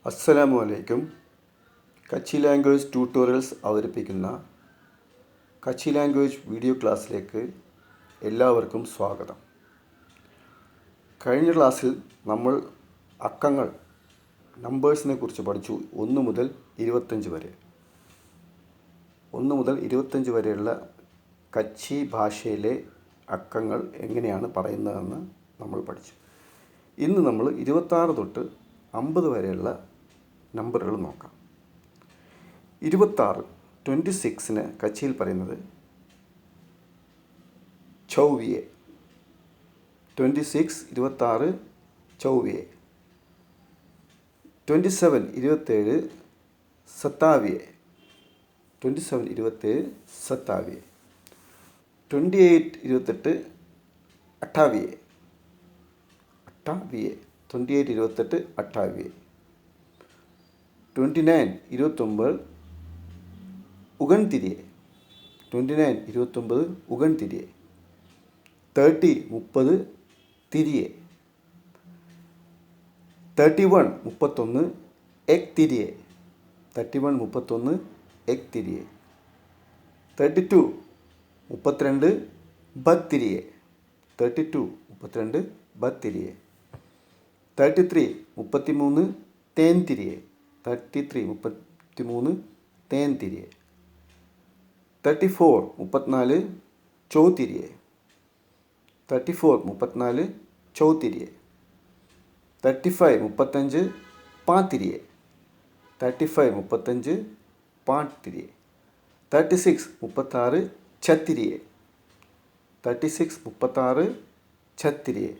അസ്സലാമു അലൈക്കും. കച്ചി language tutorials അവതരിപ്പിക്കുന്ന കച്ചി ലാംഗ്വേജ് വീഡിയോ ക്ലാസ്സിലേക്ക് എല്ലാവർക്കും സ്വാഗതം. കഴിഞ്ഞ ക്ലാസ്സിൽ നമ്മൾ അക്കങ്ങൾ നമ്പേഴ്സിനെ കുറിച്ച് പഠിച്ചു. 1 മുതൽ 25 വരെ 1 മുതൽ 25 വരെയുള്ള കച്ചി ഭാഷയിലെ അക്കങ്ങൾ എങ്ങനെയാണ് പറയുന്നതെന്ന് നമ്മൾ പഠിച്ചു. ഇന്ന് നമ്മൾ 26 തൊട്ട് 50 വരെയുള്ള നമ്പറുകൾ നോക്കാം. 26 കച്ചിയിൽ പറയുന്നത് ചൗവിയെ. 26 ചൗവിയെ. 27 സത്താവിയെ. 27 സത്താവിയെ. 28 അട്ടാവിയെ. 28 അട്ടാവിയെ. 29 ഉഗൺതിരിയെ. 29 ഉഗൺതിരിയെ. 30 തിരിയെ. 31 എക് തിരിയെ. 31 എക് തിരിയെ. 32 ബത്തിരിയെ. 32 ബത്തിരിയെ. 33 തേൻതിരിയെ. 33 തേൻതിരിയെ. 34 ചൗതിരിയെ. 34 ചൗതിരിയെ. 35 പാത്തിരിയെ. 35 പാത്തിരിയെ. 36 ഛത്തിരിയെ. 36 ഛത്തിരിയെ.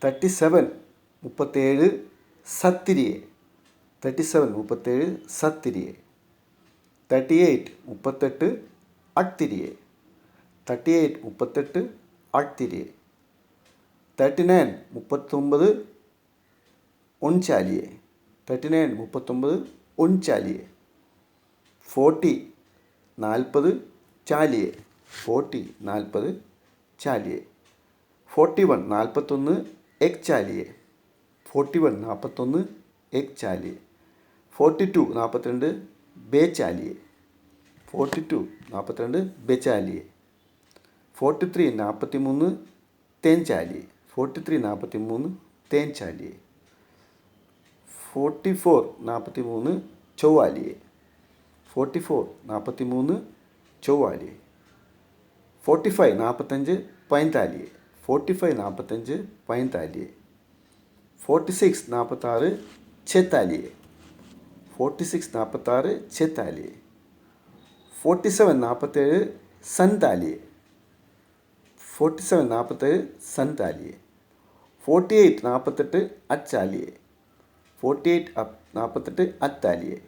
37 സത്തിരിയെ. 37 സത്തിരിയെ. 38 അക്തിരിയെ. 38 അക്തിരിയെ. 39 ഒൻചാലിയെ. 39 ഒൻചാലിയെ. 40 ചാലിയെ. 40 ചാലിയെ. 41 എക് ചാലിയെ. 41 എക് ചാലിയെ. 42 ബേചാലിയെ. 42 ബേചാലിയെ. 43 തേൻചാലിയെ. 43 തേൻചാലിയെ. 44 ചൗവാലിയെ. 44 ചൗവാലിയെ. 45 പൈൻതാലിയെ. 45 പൈൻതാലിയെ. 46 ഛേത്താലിയെ. 46 ഛേത്താലിയെ. 47 സന്താലിയെ. 47 സന്താലിയെ. 48 അച്ചാലിയെ. 48 അത്താലിയെ.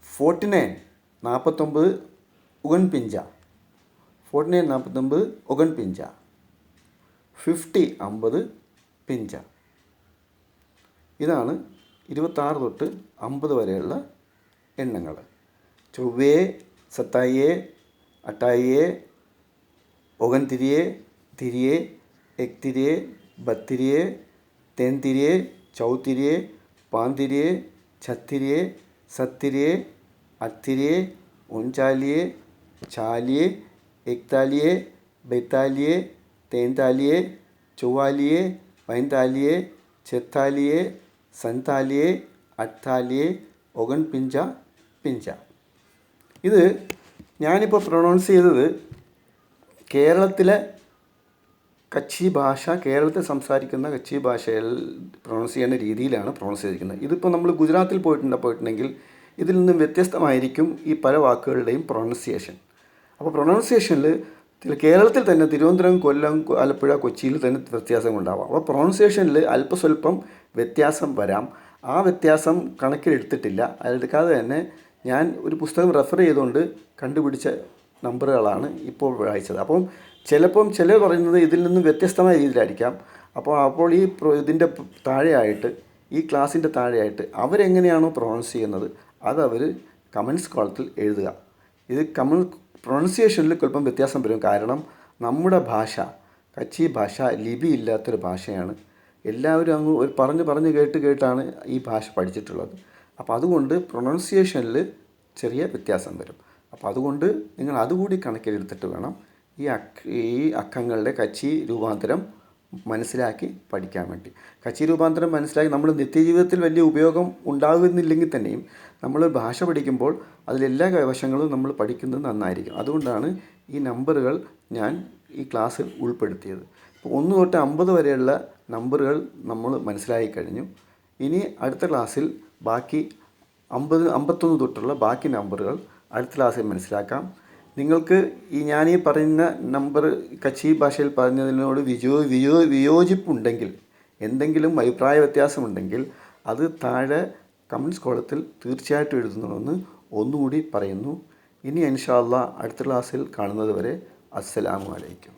49 ഉഗൺപിഞ്ച. 49 ഉഗൺപിഞ്ച. 50 പിഞ്ച. ഇതാണ് 26 തൊട്ട് 50 വരെയുള്ള എണ്ണങ്ങൾ. ചൊവ്വയെ, സത്തായിയെ, അട്ടായിയെ, ഒഗൻതിരിയെ, തിരിയെ, എക്തിരിയെ, ബത്തിരിയെ, തേൻതിരിയെ, ചൗതിരിയെ, പാന്തിരിയെ, ഛത്തിരിയെ, സത്തിരിയെ, അത്തിരിയെ, ഒൻചാലിയെ, ചാലിയെ, എക്താലിയെ, ബൈത്താലിയെ, തേൻതാലിയെ, ചൊവ്വാലിയെ, പൈൻതാലിയെ, ഛത്താലിയെ, സന്താലിയെ, അട്ടാലിയെ, ഒഗൺ പിഞ്ച, പിഞ്ച. ഇത് ഞാനിപ്പോൾ പ്രൊണൗൺസ് ചെയ്തത് കേരളത്തിലെ കച്ചി ഭാഷ, കേരളത്തിൽ സംസാരിക്കുന്ന കച്ചി ഭാഷയിൽ പ്രൊണൗൺസ് ചെയ്യുന്ന രീതിയിലാണ് പ്രൊണൗൺസ് ചെയ്തിരിക്കുന്നത്. ഇതിപ്പോൾ നമ്മൾ ഗുജറാത്തിൽ പോയിട്ടുണ്ടെങ്കിൽ ഇതിൽ നിന്നും വ്യത്യസ്തമായിരിക്കും ഈ പല വാക്കുകളുടെയും പ്രൊണൗൺസിയേഷൻ. അപ്പോൾ പ്രൊണൗൺസിയേഷനിൽ കേരളത്തിൽ തന്നെ തിരുവനന്തപുരം, കൊല്ലം, ആലപ്പുഴ, കൊച്ചിയിൽ തന്നെ വ്യത്യാസമുണ്ടാവാം. അപ്പോൾ പ്രൊണൗൺസിയേഷനിൽ അല്പസ്വല്പം വ്യത്യാസം വരാം. ആ വ്യത്യാസം കണക്കിലെടുത്തിട്ടില്ല. അതെടുക്കാതെ തന്നെ ഞാൻ ഒരു പുസ്തകം റെഫർ ചെയ്തുകൊണ്ട് കണ്ടുപിടിച്ച നമ്പറുകളാണ് ഇപ്പോൾ വായിച്ചത്. അപ്പം ചിലപ്പം ചിലർ പറയുന്നത് ഇതിൽ നിന്നും വ്യത്യസ്തമായ രീതിയിലായിരിക്കാം. അപ്പോൾ ഇതിൻ്റെ താഴെയായിട്ട്, ഈ ക്ലാസ്സിൻ്റെ താഴെയായിട്ട് അവരെങ്ങനെയാണോ പ്രൊണൗൺസ് ചെയ്യുന്നത് അതവർ കമൻറ്റ്സ് കോളത്തിൽ എഴുതുക. ഇത് പ്രൊണൗൺസിയേഷനിൽ സ്വല്പം വ്യത്യാസം വരും. കാരണം നമ്മുടെ ഭാഷ, കച്ചി ഭാഷ ലിപി ഇല്ലാത്തൊരു ഭാഷയാണ്. എല്ലാവരും അങ്ങ് ഒരു പറഞ്ഞ് കേട്ടാണ് ഈ ഭാഷ പഠിച്ചിട്ടുള്ളത്. അപ്പോൾ അതുകൊണ്ട് പ്രൊണൗൺസിയേഷനിൽ ചെറിയ വ്യത്യാസം വരും. അപ്പോൾ അതുകൊണ്ട് നിങ്ങൾ അതുകൂടി കണക്കിലെടുത്തിട്ട് വേണം ഈ അക്കങ്ങളുടെ കച്ചി രൂപാന്തരം മനസ്സിലാക്കി പഠിക്കാൻ വേണ്ടി. കച്ചി രൂപാന്തരം മനസ്സിലാക്കി നമ്മൾ നിത്യജീവിതത്തിൽ വലിയ ഉപയോഗം ഉണ്ടാകുന്നില്ലെങ്കിൽ തന്നെയും നമ്മൾ ഭാഷ പഠിക്കുമ്പോൾ അതിലെല്ലാ വശങ്ങളും നമ്മൾ പഠിക്കുന്നത് നന്നായിരിക്കും. അതുകൊണ്ടാണ് ഈ നമ്പറുകൾ ഞാൻ ഈ ക്ലാസ്സിൽ ഉൾപ്പെടുത്തിയത്. അപ്പോൾ 1 തൊട്ട് 50 വരെയുള്ള നമ്പറുകൾ നമ്മൾ മനസ്സിലാക്കി കഴിഞ്ഞു. ഇനി അടുത്ത ക്ലാസ്സിൽ ബാക്കി 51 തൊട്ടുള്ള ബാക്കി നമ്പറുകൾ അടുത്ത ക്ലാസ്സിൽ മനസ്സിലാക്കാം. നിങ്ങൾക്ക് ഞാനീ പറയുന്ന നമ്പർ കച്ചി ഭാഷയിൽ പറഞ്ഞതിനോട് വിയോജിപ്പുണ്ടെങ്കിൽ, എന്തെങ്കിലും അഭിപ്രായ വ്യത്യാസമുണ്ടെങ്കിൽ അത് താഴെ കമൻറ്റ്സ് കോളത്തിൽ തീർച്ചയായിട്ടും എഴുതുന്നുണ്ടെന്ന് ഒന്നുകൂടി പറയുന്നു. ഇനി ഇൻഷാ അല്ലാഹ് അടുത്ത ക്ലാസ്സിൽ കാണുന്നത് വരെ അസ്സലാമു അലൈക്കും.